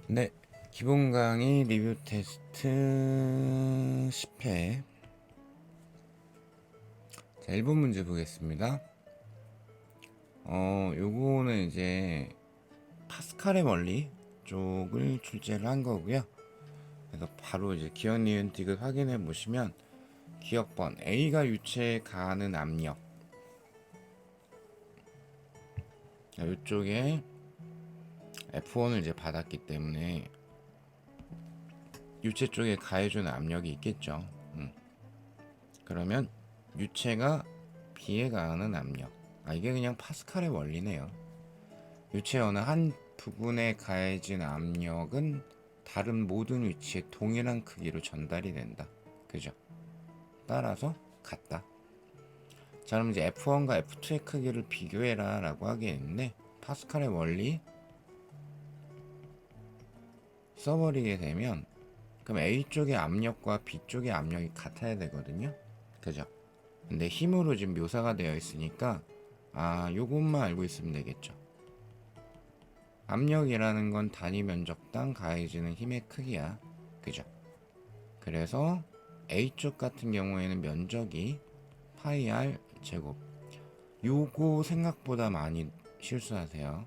네, 기본 강의 리뷰 테스트 10회. 자, 1번 문제 보겠습니다. 요거는 이제 파스칼의 원리 쪽을 출제를 한 거고요. 그래서 바로 이제 기억, 니은, 디귿 확인해 보시면 기억번 A가 유체에 가하는 압력, 이쪽에 F1을 이제 받았기 때문에 유체 쪽에 가해주는 압력이 있겠죠. 그러면 유체가 B에 가하는 압력, 이게 그냥 파스칼의 원리네요. 유체 어느 한 부분에 가해진 압력은 다른 모든 위치에 동일한 크기로 전달이 된다. 그죠? 따라서 같다. 자, 그럼 이제 F1과 F2의 크기를 비교해라 라고 하겠는데, 파스칼의 원리 써버리게 되면 그럼 A 쪽의 압력과 B 쪽의 압력이 같아야 되거든요. 그죠? 근데 힘으로 지금 묘사가 되어 있으니까 요것만 알고 있으면 되겠죠. 압력이라는 건 단위 면적당 가해지는 힘의 크기야. 그죠? 그래서 A쪽 같은 경우에는 면적이 파이 R 제곱. 요거 생각보다 많이 실수하세요.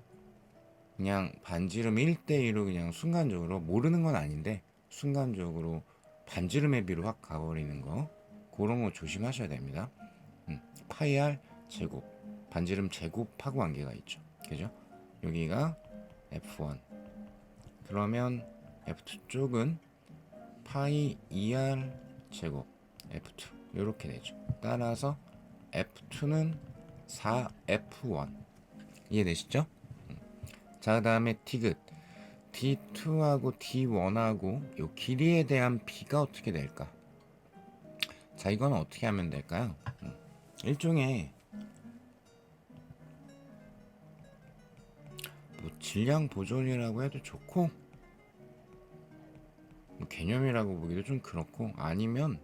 그냥 반지름 1대1로 그냥 순간적으로, 모르는 건 아닌데 순간적으로 반지름의 비로 확 가버리는 거, 그런 거 조심하셔야 됩니다. 파이 R 제곱, 반지름 제곱하고 관계가 있죠. 그죠? 여기가 F1, 그러면 F2 쪽은 파이 2R 제곱 F2 이렇게 되죠. 따라서 F2는 4F1. 이해되시죠? 자, 그 다음에 디귿 D2하고 D1하고 요 길이에 대한 비가 어떻게 될까? 자, 이건 어떻게 하면 될까요? 일종의 뭐 질량 보존이라고 해도 좋고, 뭐 개념이라고 보기도 좀 그렇고, 아니면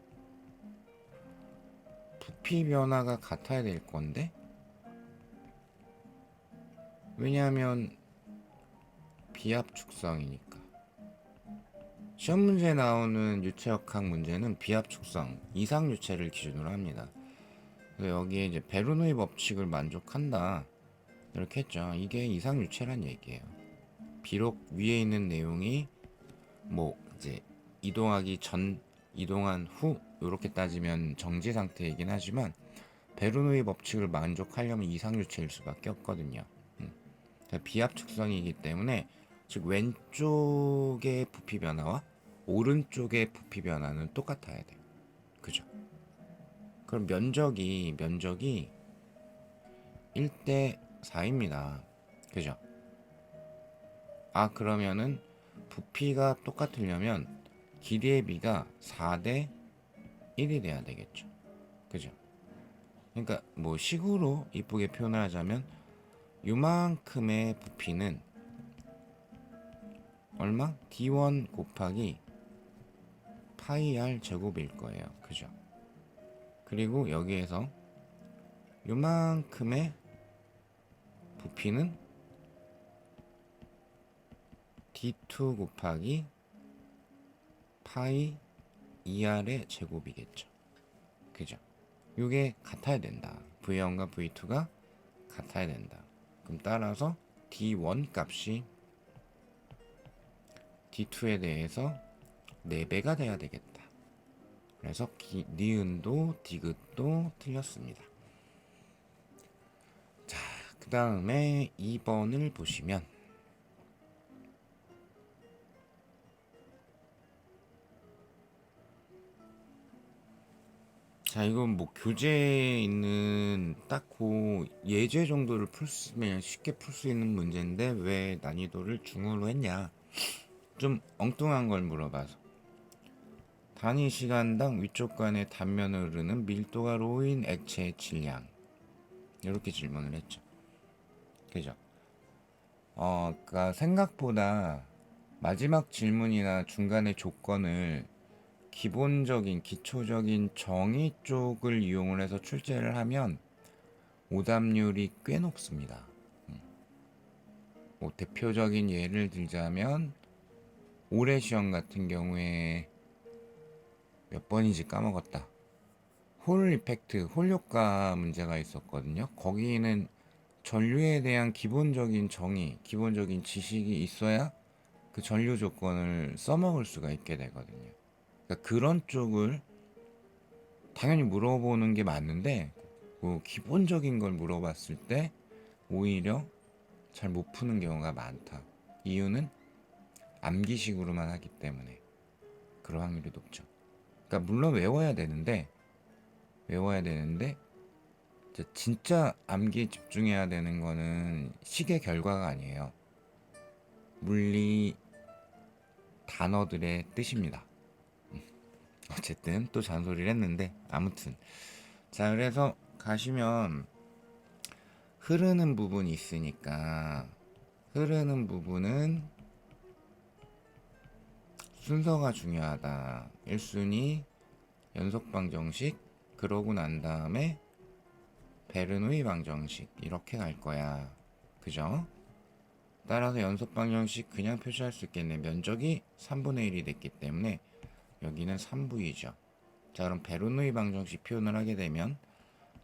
부피 변화가 같아야 될 건데, 왜냐하면 비합 축성이니까. 시험 문제에 나오는 유체역학 문제는 비합 축성, 이상 유체를 기준으로 합니다. 그래서 여기에 이제 베르노이 법칙을 만족한다 이렇게 했죠. 이게 이상 유체란 얘기예요. 비록 위에 있는 내용이 뭐 이제 이동하기 전, 이동한 후 이렇게 따지면 정지 상태이긴 하지만 베르노이 법칙을 만족하려면 이상 유체일 수밖에 없거든요. 비합 축성이기 때문에, 즉 왼쪽의 부피 변화와 오른쪽의 부피 변화는 똑같아야 돼요. 그죠? 그럼 면적이 1대 4입니다. 그죠? 그러면은 부피가 똑같으려면 길이의 비가 4대 1이 돼야 되겠죠. 그죠? 그러니까 뭐 식으로 이쁘게 표현을 하자면 요만큼의 부피는 얼마? D1 곱하기 파이 R 제곱일 거예요. 그죠? 그리고 여기에서 요만큼의 부피는 D2 곱하기 파이 2R의 제곱이겠죠. 그죠? 요게 같아야 된다. V1과 V2가 같아야 된다. 그럼 따라서 D1 값이 D2에 대해서 4배가 돼야 되겠다. 그래서 니은도 디귿도 틀렸습니다. 자, 그 다음에 2번을 보시면, 자, 이건 뭐 교재에 있는 딱 그 예제 정도를 풀면 쉽게 풀 수 있는 문제인데 왜 난이도를 중으로 했냐? 좀 엉뚱한 걸 물어봐서. 단위 시간당 위쪽 간의 단면을 흐르는 밀도가 로인 액체의 질량, 이렇게 질문을 했죠. 그죠? 그러니까 생각보다 마지막 질문이나 중간의 조건을 기본적인 기초적인 정의 쪽을 이용을 해서 출제를 하면 오답률이 꽤 높습니다. 뭐 대표적인 예를 들자면 올해 시험 같은 경우에 몇 번인지 까먹었다. 홀 이펙트, 홀 효과 문제가 있었거든요. 거기는 전류에 대한 기본적인 정의, 기본적인 지식이 있어야 그 전류 조건을 써먹을 수가 있게 되거든요. 그러니까 그런 쪽을 당연히 물어보는 게 맞는데 그 기본적인 걸 물어봤을 때 오히려 잘 못 푸는 경우가 많다. 이유는 암기식으로만 하기 때문에 그럴 확률이 높죠. 그러니까 물론 외워야 되는데 진짜 암기에 집중해야 되는 거는 식의 결과가 아니에요. 물리 단어들의 뜻입니다. 어쨌든 또 잔소리를 했는데 아무튼 자 그래서 가시면 흐르는 부분이 있으니까 흐르는 부분은 순서가 중요하다. 1순위 연속 방정식 그러고 난 다음에 베르노이 방정식 이렇게 갈 거야. 그죠? 따라서 연속 방정식 그냥 표시할 수 있겠네. 면적이 3분의 1이 됐기 때문에 여기는 3부이죠. 자 그럼 베르노이 방정식 표현을 하게 되면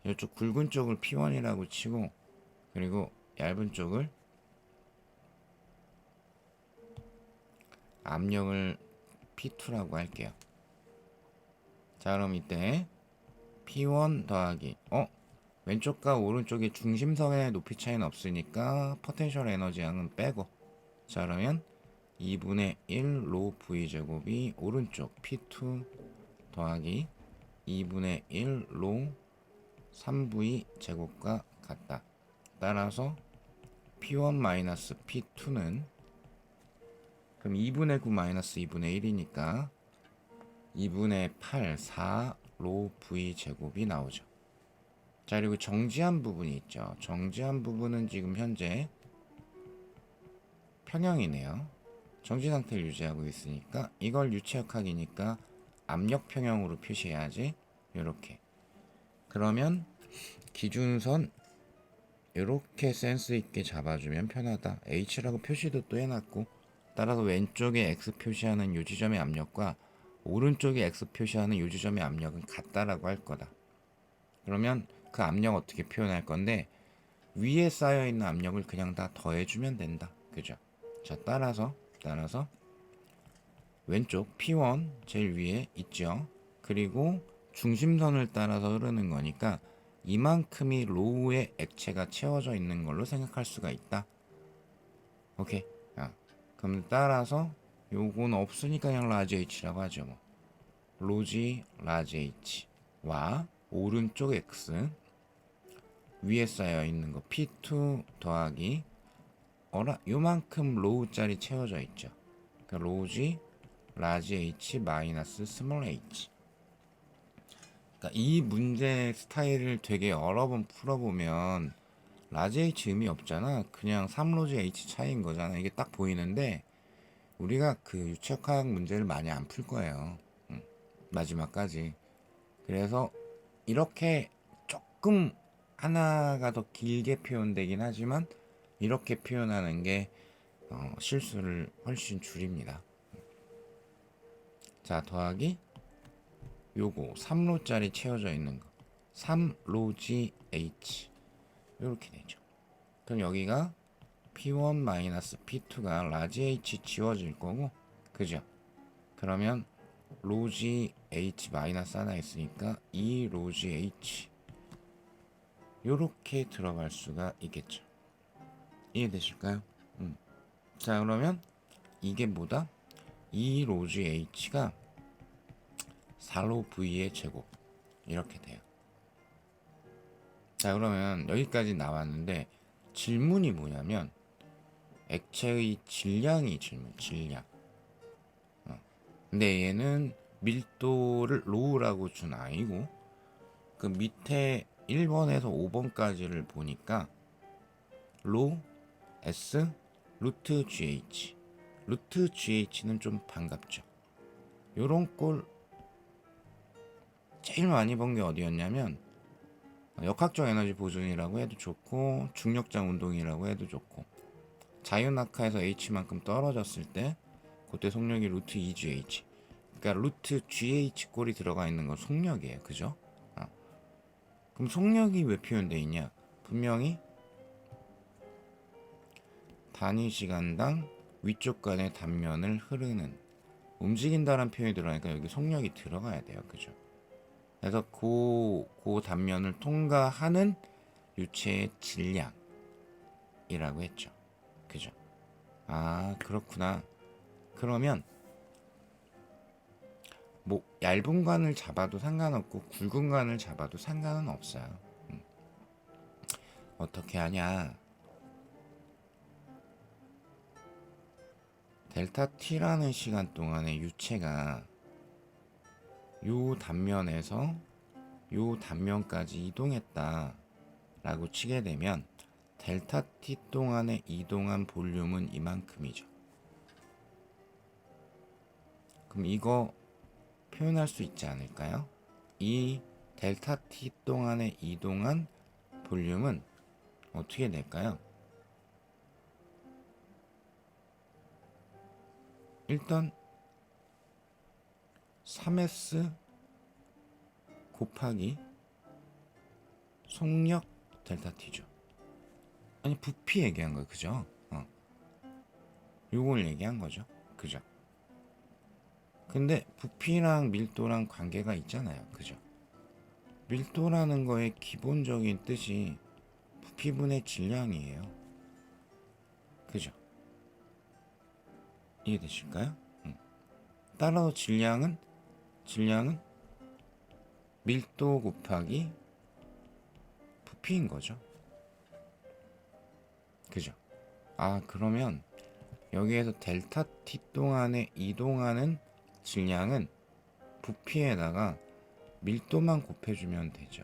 이쪽 굵은 쪽을 P1이라고 치고 그리고 얇은 쪽을 압력을 P2라고 할게요. 자 그럼 이때 P1 더하기 왼쪽과 오른쪽의 중심선의 높이 차이는 없으니까 포텐셜 에너지 양은 빼고 자 그러면 2분의 1 로 V 제곱이 오른쪽 P2 더하기 2분의 1 로 3V 제곱과 같다. 따라서 P1 마이너스 P2는 그럼 2분의 9 마이너스 2분의 1이니까 2분의 8 4 로 V 제곱이 나오죠. 자 그리고 정지한 부분이 있죠. 정지한 부분은 지금 현재 평형이네요. 정지 상태를 유지하고 있으니까 이걸 유체역학이니까 압력 평형으로 표시해야지. 이렇게 그러면 기준선 이렇게 센스 있게 잡아주면 편하다. H라고 표시도 또 해놨고 따라서 왼쪽에 X 표시하는 요 지점의 압력과 오른쪽에 X 표시하는 요 지점의 압력은 같다라고 할 거다. 그러면 그 압력 어떻게 표현할 건데 위에 쌓여있는 압력을 그냥 다 더해주면 된다. 그죠? 자 따라서 왼쪽 P1 제일 위에 있죠. 그리고 중심선을 따라서 흐르는 거니까 이만큼이 로우의 액체가 채워져 있는 걸로 생각할 수가 있다. 오케이. 그럼 따라서 요건 없으니까 그냥 라지 H라고 하죠. 뭐. 로지 라지 H와 오른쪽 X 위에 쌓여 있는 거 P2 더하기 요만큼 로우짜리 채워져 있죠. 그러니까 로지 라지 H 마이너스 스몰 h. 그러니까 이 문제 스타일을 되게 여러 번 풀어보면 라지 H 의미 없잖아. 그냥 3로지 H 차이인 거잖아. 이게 딱 보이는데 우리가 그 유체역학 문제를 많이 안 풀 거예요. 마지막까지. 그래서 이렇게 조금 하나가 더 길게 표현되긴 하지만 이렇게 표현하는 게 실수를 훨씬 줄입니다. 자 더하기 요거 3로짜리 채워져 있는 거 3로지 H 이렇게 되죠. 그럼 여기가 P1 마이너스 P2가 라지 H 지워질 거고 그죠? 그러면 로지 H 마이너스 하나 있으니까 2 로지 H 요렇게 들어갈 수가 있겠죠. 이해되실까요? 자 그러면 이게 뭐다? 2 로지 H가 4로 V의 제곱 이렇게 돼요. 자 그러면 여기까지 나왔는데 질문이 뭐냐면 액체의 질량이 질량. 근데 얘는 밀도를 로우라고 준 아이고 그 밑에 1번에서 5번까지를 보니까 로 S 루트 GH 루트 GH는 좀 반갑죠. 요런 꼴 제일 많이 본 게 어디였냐면 역학적 에너지 보존이라고 해도 좋고 중력장 운동이라고 해도 좋고 자유낙하에서 H만큼 떨어졌을 때 그때 속력이 루트 2GH, 그러니까 루트 GH 꼴이 들어가 있는 건 속력이에요. 그죠? 그럼 속력이 왜 표현되어 있냐? 분명히 단위 시간당 위쪽 간의 단면을 흐르는 움직인다라는 표현이 들어가니까 여기 속력이 들어가야 돼요. 그죠? 그래서 그 단면을 통과하는 유체의 질량이라고 했죠. 그죠? 아, 그렇구나. 그러면 뭐 얇은 관을 잡아도 상관없고 굵은 관을 잡아도 상관은 없어요. 어떻게 하냐? 델타 t라는 시간 동안에 유체가 요 단면에서 요 단면까지 이동했다 라고 치게 되면 델타 t 동안에 이동한 볼륨은 이만큼이죠. 그럼 이거 표현할 수 있지 않을까요? 이 델타 t 동안에 이동한 볼륨은 어떻게 될까요? 일단 3s 곱하기 속력 델타 t죠. 아니 부피 얘기한 거예요. 그죠? 요걸 얘기한 거죠. 그죠? 근데 부피랑 밀도랑 관계가 있잖아요. 그죠? 밀도라는 거의 기본적인 뜻이 부피분의 질량이에요. 그죠? 이해되실까요? 따라서 질량은 밀도 곱하기 부피인 거죠. 그죠? 아, 그러면 여기에서 델타 t 동안에 이동하는 질량은 부피에다가 밀도만 곱해주면 되죠.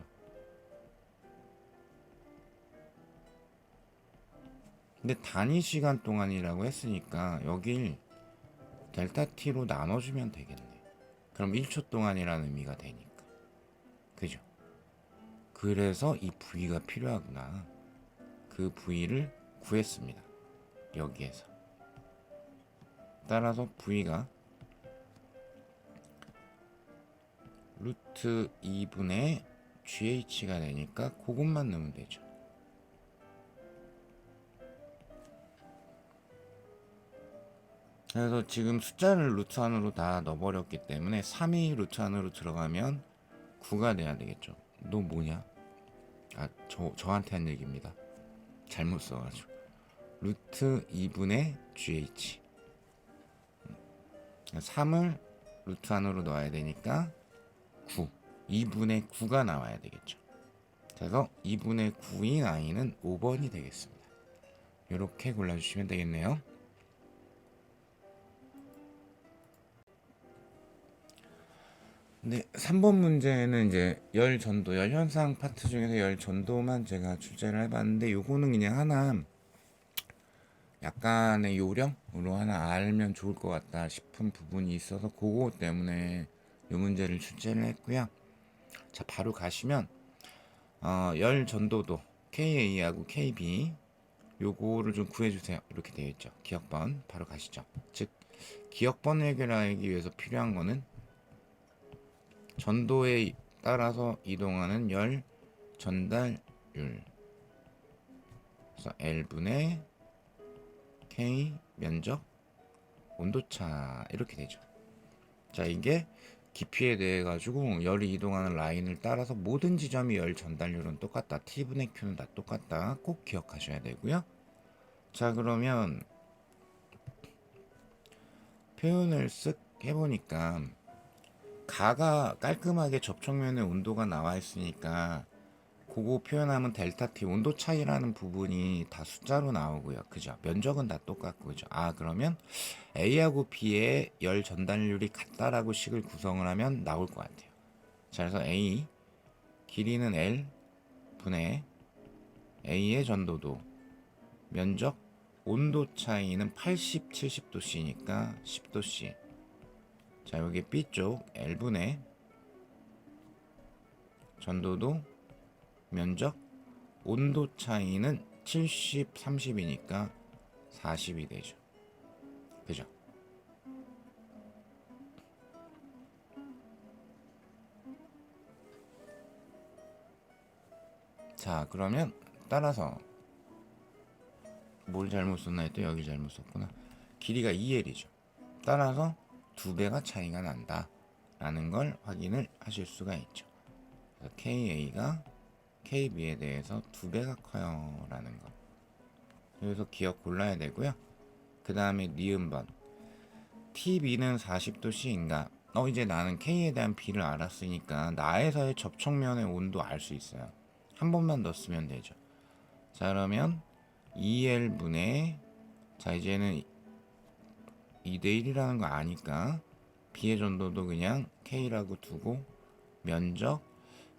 근데 단위 시간 동안이라고 했으니까 여길 델타 t로 나눠주면 되겠네. 그럼 1초 동안이라는 의미가 되니까. 그죠? 그래서 이 부위가 필요하구나. 그 부위를 구했습니다. 여기에서. 따라서 부위가 루트 2분의 GH가 되니까 그것만 넣으면 되죠. 그래서 지금 숫자를 루트 안으로 다 넣어버렸기 때문에 3이 루트 안으로 들어가면 9가 돼야 되겠죠. 너 뭐냐? 아, 저한테 한 얘기입니다. 잘못 써가지고. 루트 2분의 GH 3을 루트 안으로 넣어야 되니까 9 2분의 9가 나와야 되겠죠. 그래서 2분의 9인 i는 5번이 되겠습니다. 이렇게 골라주시면 되겠네요. 근데 3번 문제는 이제 열 전도, 열 현상 파트 중에서 열 전도만 제가 출제를 해봤는데 요거는 그냥 하나 약간의 요령으로 하나 알면 좋을 것 같다 싶은 부분이 있어서 그거 때문에 이 문제를 출제를 했고요. 자, 바로 가시면 열 전도도 KA하고 KB 요거를 좀 구해주세요. 이렇게 되어 있죠. 기억번 바로 가시죠. 즉 기억번 해결하기 위해서 필요한 거는 전도에 따라서 이동하는 열 전달율, 그래서 L분의 K 면적 온도차 이렇게 되죠. 자, 이게 깊이에 대해 가지고 열이 이동하는 라인을 따라서 모든 지점이 열 전달률은 똑같다. T분의 Q는 다 똑같다. 꼭 기억하셔야 되고요. 자, 그러면 표현을 쓱 해보니까 가가 깔끔하게 접촉면의 온도가 나와 있으니까 그거 표현하면 델타 T 온도 차이라는 부분이 다 숫자로 나오고요. 그죠? 면적은 다 똑같고 그죠? 아, 그러면 A하고 B의 열 전달률이 같다라고 식을 구성을 하면 나올 것 같아요. 자, 그래서 A 길이는 L 분의 A의 전도도 면적 온도 차이는 80, 70도씨니까 10도씨. 자, 여기 B쪽 L분의 전도도 면적 온도 차이는 70, 30이니까 40이 되죠. 그죠? 자, 그러면 따라서 뭘 잘못 썼나 했더 여기 잘못 썼구나. 길이가 2L이죠. 따라서 2배가 차이가 난다 라는 걸 확인을 하실 수가 있죠. 그래서 KA가 KB에 대해서 2배가 커요 라는 거. 여기서 기억 골라야 되고요. 그 다음에 니은번 TB는 40도씨인가. 이제 나는 K에 대한 B를 알았으니까 나에서의 접촉면의 온도 알 수 있어요. 한 번만 넣었으면 되죠. 자, 그러면 2L분의, 자, 이제는 2대1이라는 거 아니까 B의 전도도 그냥 K라고 두고 면적,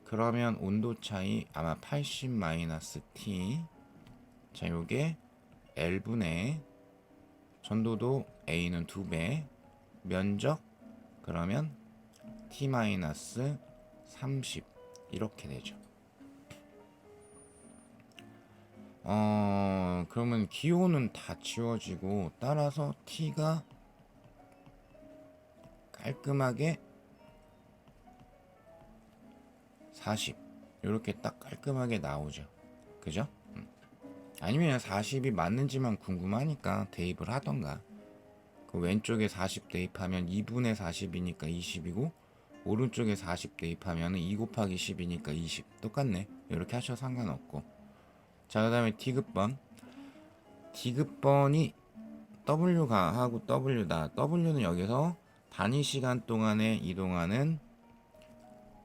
그러면 온도 차이 아마 80-T. 자, 요게 L분의 전도도 A는 2배, 면적 그러면 T-30 이렇게 되죠. 그러면 기호는 다 지워지고 따라서 T가 깔끔하게 40 이렇게 딱 깔끔하게 나오죠. 그죠? 아니면 40이 맞는지만 궁금하니까 대입을 하던가. 그 왼쪽에 40 대입하면 2분의 40이니까 20이고 오른쪽에 40 대입하면 2 곱하기 10이니까 20 똑같네. 이렇게 하셔도 상관없고. 자, 그 다음에 D급번. D급번이 W가 하고 W다. W는 여기서 단위 시간 동안에 이동하는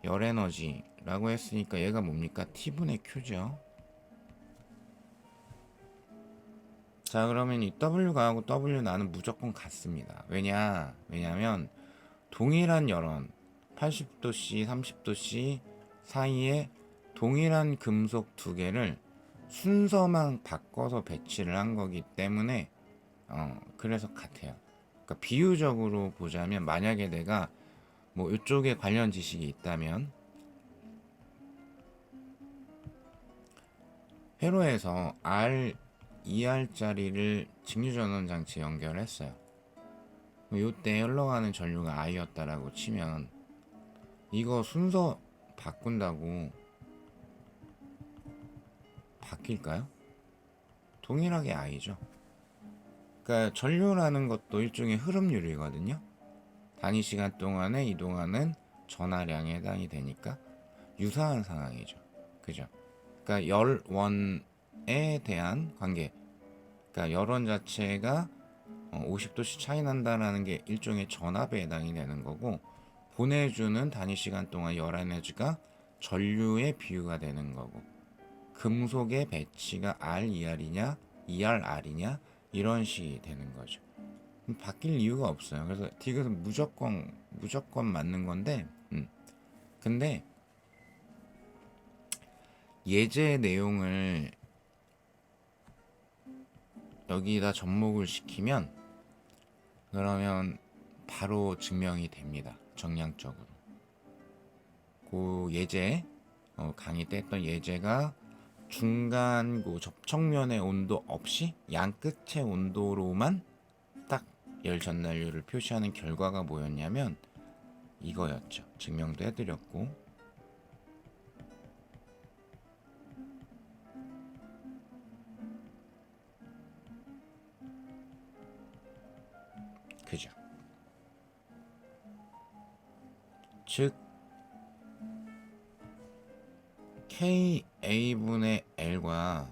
열 에너지라고 했으니까 얘가 뭡니까? T분의 Q죠. 자, 그러면 이 W가 하고 W 나는 무조건 같습니다. 왜냐면 동일한 열원 80도씨, 30도씨 사이에 동일한 금속 두 개를 순서만 바꿔서 배치를 한 거기 때문에 그래서 같아요. 그러니까 비유적으로 보자면 만약에 내가 뭐 이쪽에 관련 지식이 있다면 회로에서 R 2R짜리를 직류전원 장치에 연결했어요. 이때 흘러가는 전류가 I였다라고 치면 이거 순서 바꾼다고 바뀔까요? 동일하게 I죠. 그러니까 전류라는 것도 일종의 흐름률이거든요. 단위 시간 동안에 이동하는 전하량에 해당이 되니까 유사한 상황이죠. 그죠? 그러니까 열원에 대한 관계, 그러니까 열원 자체가 50도씩 차이 난다라는 게 일종의 전압에 해당이 되는 거고, 보내주는 단위 시간 동안 열 에너지가 전류의 비유가 되는 거고, 금속의 배치가 R, 2R이냐, 2R, R이냐 이런 식이 되는 거죠. 바뀔 이유가 없어요. 그래서 D급은 무조건 맞는 건데, 근데 예제 내용을 여기다 접목을 시키면 그러면 바로 증명이 됩니다. 정량적으로. 그 예제 강의 때 했던 예제가 중간 그 접촉면의 온도 없이 양 끝의 온도로만 딱 열 전달률을 표시하는 결과가 뭐였냐면 이거였죠. 증명도 해드렸고, 그죠? 즉 KA분의 L과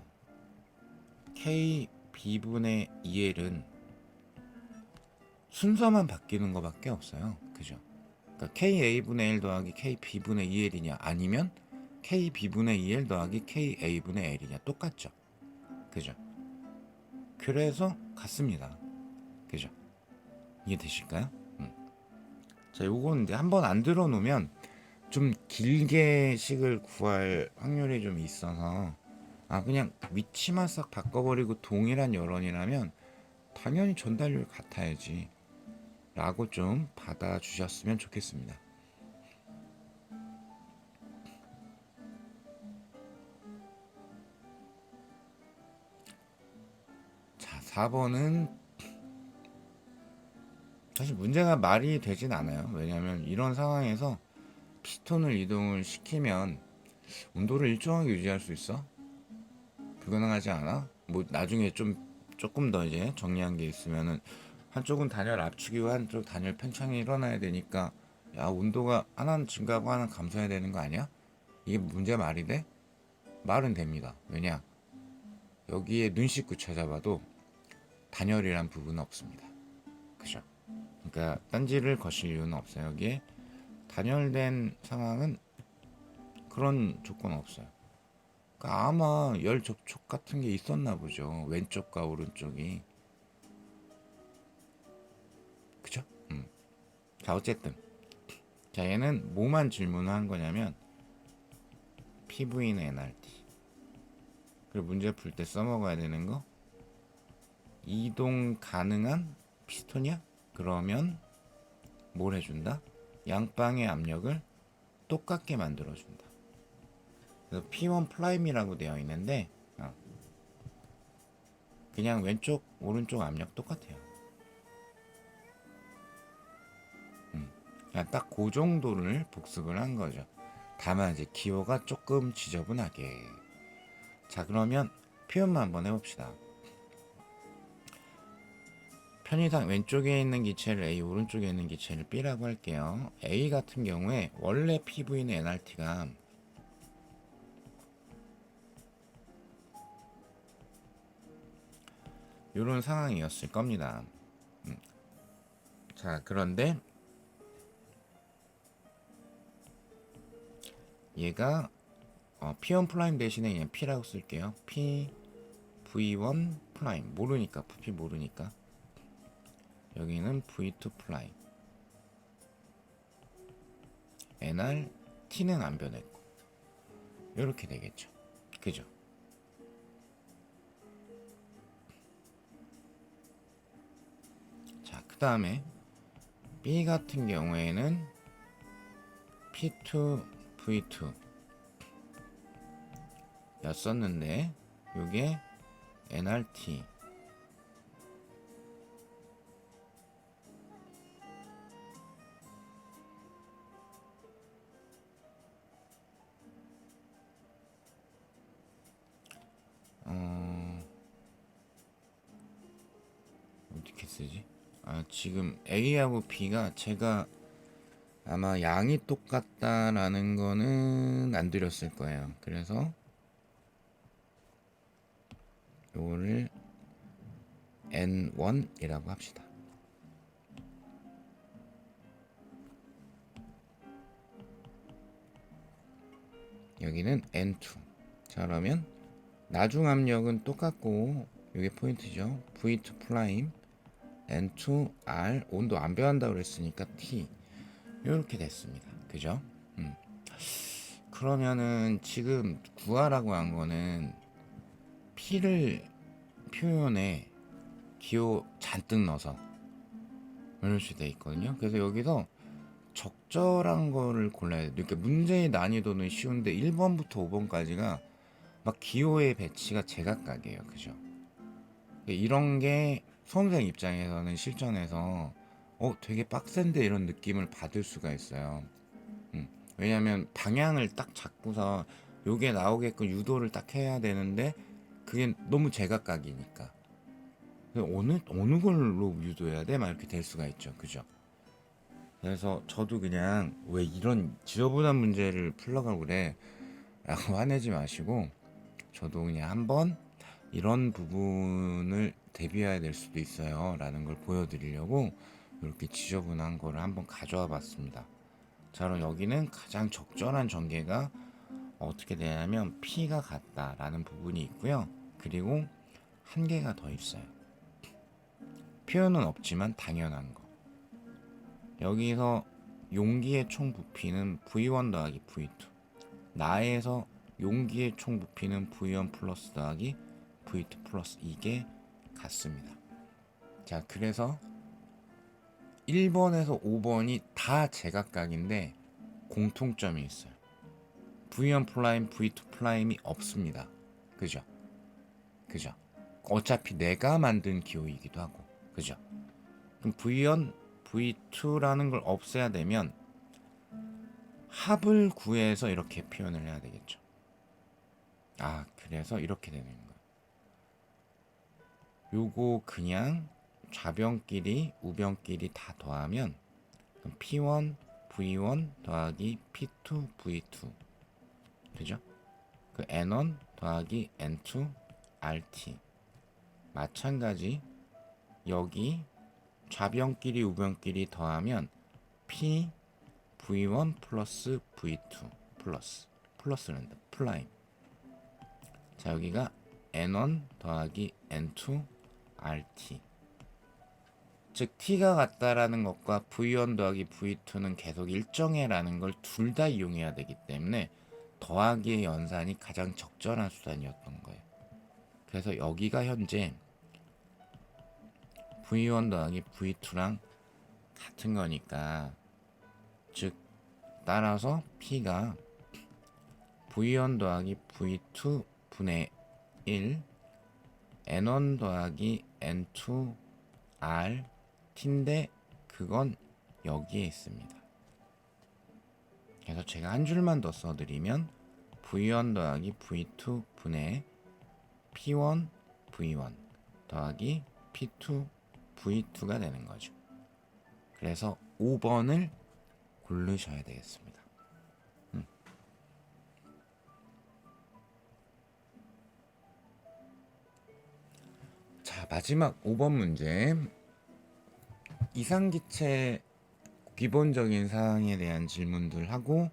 KB분의 2L은 순서만 바뀌는 것밖에 없어요. 그죠? 그러니까 KA분의 L 더하기 KB분의 2L이냐 아니면 KB분의 2L 더하기 KA분의 L이냐 똑같죠. 그죠? 그래서 같습니다. 그죠? 이해되실까요? 자, 요건 이제 한번 안 들어놓으면 좀 길게 식을 구할 확률이 좀 있어서 그냥 위치만 싹 바꿔버리고 동일한 여론이라면 당연히 전달률 같아야지 라고 좀 받아주셨으면 좋겠습니다. 자, 4번은 사실 문제가 말이 되진 않아요. 왜냐하면 이런 상황에서 피스톤을 이동을 시키면 온도를 일정하게 유지할 수 있어? 불가능하지 않아? 뭐 나중에 좀 조금 더 이제 정리한 게 있으면은 한쪽은 단열 압축이고 한쪽 단열 팽창이 일어나야 되니까 야 온도가 하나는 증가하고 하나는 감소해야 되는 거 아니야? 이게 문제 말이 돼? 말은 됩니다. 왜냐? 여기에 눈 씻고 찾아봐도 단열이란 부분은 없습니다. 그죠? 그러니까 딴지를 거실 이유는 없어요. 여기에 단열된 상황은 그런 조건 없어요. 그러니까 아마 열 접촉 같은 게 있었나 보죠. 왼쪽과 오른쪽이. 그죠? 자, 어쨌든. 자, 얘는 뭐만 질문을 한 거냐면, PV는 NRT. 그리고 문제 풀 때 써먹어야 되는 거, 이동 가능한 피스톤이야? 그러면 뭘 해준다? 양방의 압력을 똑같게 만들어준다. 그래서 P1 플라임이라고 되어 있는데, 그냥 왼쪽, 오른쪽 압력 똑같아요. 그냥 딱 그 정도를 복습을 한 거죠. 다만 이제 기호가 조금 지저분하게. 자, 그러면 표현만 한번 해봅시다. 편의상 왼쪽에 있는 기체를 A, 오른쪽에 있는 기체를 B라고 할게요. A 같은 경우에 원래 PV는 NRT가 이런 상황이었을 겁니다. 자, 그런데 얘가 P1 프라임 대신에 그냥 P라고 쓸게요. P V1 프라임 모르니까 P 모르니까 여기는 V2 프라임 NR T는 안 변했고 이렇게 되겠죠. 그죠? 자, 그 다음에 B 같은 경우에는 P2 V2 였었는데 요게 NRT 어떻게 쓰지? 지금 A하고 B가 제가 아마 양이 똑같다라는 거는 안 드렸을 거예요. 그래서 요거를 N1이라고 합시다. 여기는 N2. 자, 그러면 나중 압력은 똑같고 이게 포인트죠. V2 프라임 N2R 온도 안 변한다고 그랬으니까 T 이렇게 됐습니다. 그죠? 그러면은 지금 구하라고 한 거는 P를 표현에 기호 잔뜩 넣어서 이럴 수도 있거든요. 그래서 여기서 적절한 거를 골라야 돼요. 그러니까 문제의 난이도는 쉬운데 1번부터 5번까지가 막 기호의 배치가 제각각이에요. 그죠? 이런 게 수험생 입장에서는 실전에서 되게 빡센데 이런 느낌을 받을 수가 있어요. 왜냐면 방향을 딱 잡고서 요게 나오게끔 유도를 딱 해야 되는데 그게 너무 제각각이니까 어느 걸로 유도해야 돼? 막 이렇게 될 수가 있죠. 그죠? 그래서 저도 그냥 왜 이런 지저분한 문제를 풀러가고 그래 라고 화내지 마시고 저도 그냥 한번 이런 부분을 대비해야 될 수도 있어요 라는 걸 보여드리려고 이렇게 지저분한 거를 한번 가져와 봤습니다. 자, 그럼 여기는 가장 적절한 전개가 어떻게 되냐면 P가 같다라는 부분이 있고요. 그리고 한 개가 더 있어요. 표현은 없지만 당연한 거. 여기서 용기의 총 부피는 V1 더하기 V2. 나에서 용기의 총 부피는 V1 플러스 더하기 V2 플러스 이게 같습니다. 자, 그래서 1번에서 5번이 다 제각각인데 공통점이 있어요. V1 프라임, V2 프라임이 없습니다. 그죠? 그죠? 어차피 내가 만든 기호이기도 하고, 그죠? 그럼 V1, V2라는 걸 없애야 되면 합을 구해서 이렇게 표현을 해야 되겠죠. 아, 그래서 이렇게 되는 거예요. 요거 그냥 좌변끼리 우변끼리 다 더하면 P1 V1 더하기 P2 V2, 그죠? 그 N1 더하기 N2 RT. 마찬가지 여기 좌변끼리 우변끼리 더하면 P V1 플러스 V2 플러스는 플라임. 자, 여기가 N1 더하기 N2 RT. 즉 T가 같다라는 것과 V1 더하기 V2는 계속 일정해라는 걸 둘 다 이용해야 되기 때문에 더하기의 연산이 가장 적절한 수단이었던 거예요. 그래서 여기가 현재 V1 더하기 V2랑 같은 거니까, 즉 따라서 P가 V1 더하기 V2 분의 1 N1 더하기 N2 R T인데 그건 여기에 있습니다. 그래서 제가 한 줄만 더 써드리면 V1 더하기 V2 분의 P1 V1 더하기 P2 V2가 되는 거죠. 그래서 5번을 고르셔야 되겠습니다. 자, 마지막 5번 문제. 이상기체 기본적인 사항에 대한 질문들하고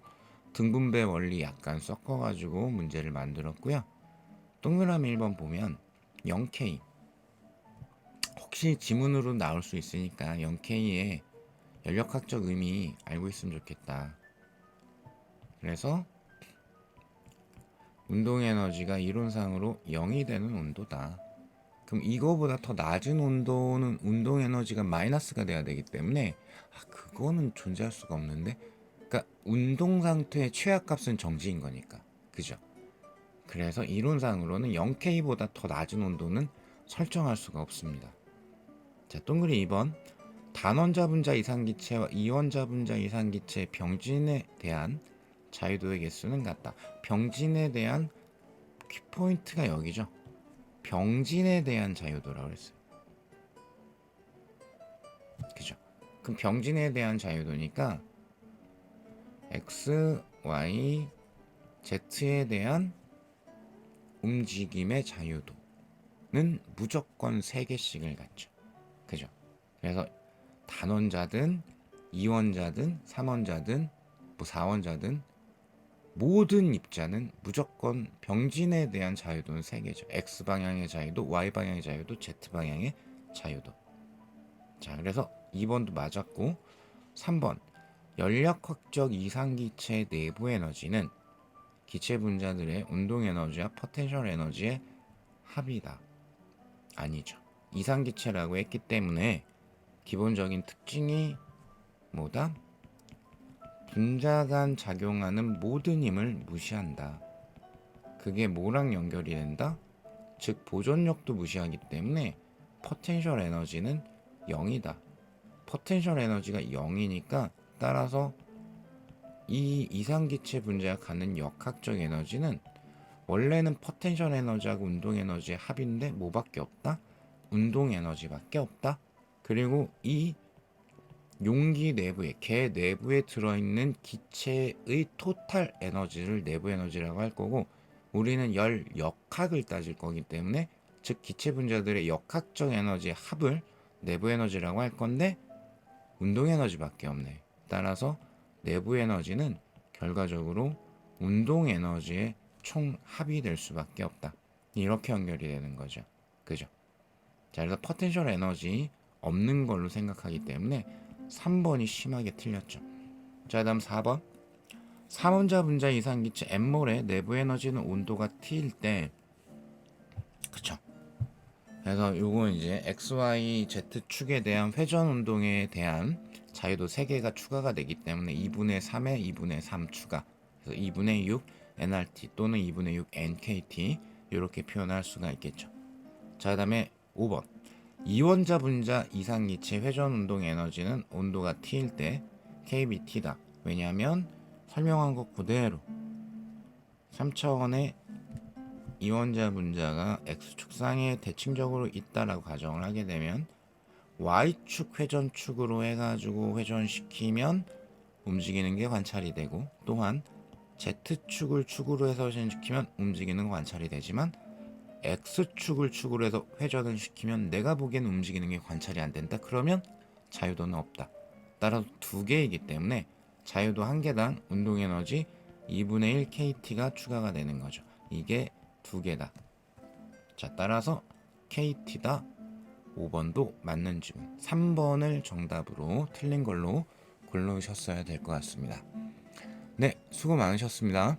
등분배 원리 약간 섞어가지고 문제를 만들었고요. 동그라미 1번 보면 0K, 혹시 지문으로 나올 수 있으니까 0K의 연력학적 의미 알고 있으면 좋겠다. 그래서 운동에너지가 이론상으로 0이 되는 온도다. 그럼 이거보다 더 낮은 온도는 운동에너지가 마이너스가 돼야 되기 때문에 그거는 존재할 수가 없는데, 그러니까 운동 상태의 최하값은 정지인 거니까, 그죠? 그래서 이론상으로는 0K보다 더 낮은 온도는 설정할 수가 없습니다. 자, 동그리 2번. 단원자 분자 이상기체와 이원자 분자 이상기체 병진에 대한 자유도의 개수는 같다. 병진에 대한 키포인트가 여기죠. 병진에 대한 자유도라고 했어요. 그죠? 그럼 병진에 대한 자유도니까 X, Y, Z에 대한 움직임의 자유도는 무조건 3개씩을 갖죠. 그죠? 그래서 단원자든 이원자든 3원자든 뭐 4원자든 모든 입자는 무조건 병진에 대한 자유도는 3개죠. X방향의 자유도, Y방향의 자유도, Z방향의 자유도. 자, 그래서 2번도 맞았고, 3번. 연력학적 이상기체 내부 에너지는 기체 분자들의 운동 에너지와 포텐셜 에너지의 합이다. 아니죠. 이상기체라고 했기 때문에 기본적인 특징이 뭐다? 분자 간 작용하는 모든 힘을 무시한다. 그게 뭐랑 연결이 된다? 즉 보존력도 무시하기 때문에 포텐셜 에너지는 0이다. 포텐셜 에너지가 0이니까 따라서 이 이상기체 분자가 갖는 역학적 에너지는 원래는 포텐셜 에너지하고 운동 에너지의 합인데 뭐밖에 없다? 운동 에너지밖에 없다. 그리고 이 용기 내부에, 개 내부에 들어있는 기체의 토탈 에너지를 내부 에너지라고 할 거고, 우리는 열 역학을 따질 거기 때문에, 즉 기체 분자들의 역학적 에너지의 합을 내부 에너지라고 할 건데 운동 에너지밖에 없네. 따라서 내부 에너지는 결과적으로 운동 에너지의 총 합이 될 수밖에 없다. 이렇게 연결이 되는 거죠. 그죠? 자, 그래서 포텐셜 에너지 없는 걸로 생각하기 때문에 3번이 심하게 틀렸죠. 자, 다음 4번. 삼원자 분자 이상기체 M몰의 내부 에너지는 온도가 T일 때, 그쵸? 그래서 요거 이제 XY Z축에 대한 회전 운동에 대한 자유도 3개가 추가가 되기 때문에 2분의 3에 2분의 3 추가. 그래서 2분의 6 nRT 또는 2분의 6 nKT 이렇게 표현할 수가 있겠죠. 자, 그다음에 5번. 이원자 분자 이상기체 회전 운동 에너지는 온도가 T일 때 kBT다. 왜냐하면 설명한 것 그대로 3차원의 이원자 분자가 X축상에 대칭적으로 있다라고 가정을 하게 되면 Y축 회전축으로 해가지고 회전시키면 움직이는 게 관찰이 되고, 또한 Z축을 축으로 해서 회전시키면 움직이는 관찰이 되지만 X축을 축으로 해서 회전을 시키면 내가 보기엔 움직이는 게 관찰이 안 된다. 그러면 자유도는 없다. 따라서 두 개이기 때문에 자유도 한 개당 운동에너지 2분의 1 KT가 추가가 되는 거죠. 이게 두 개다. 자, 따라서 KT다. 5번도 맞는 질문. 3번을 정답으로 틀린 걸로 골라오셨어야 될 것 같습니다. 네, 수고 많으셨습니다.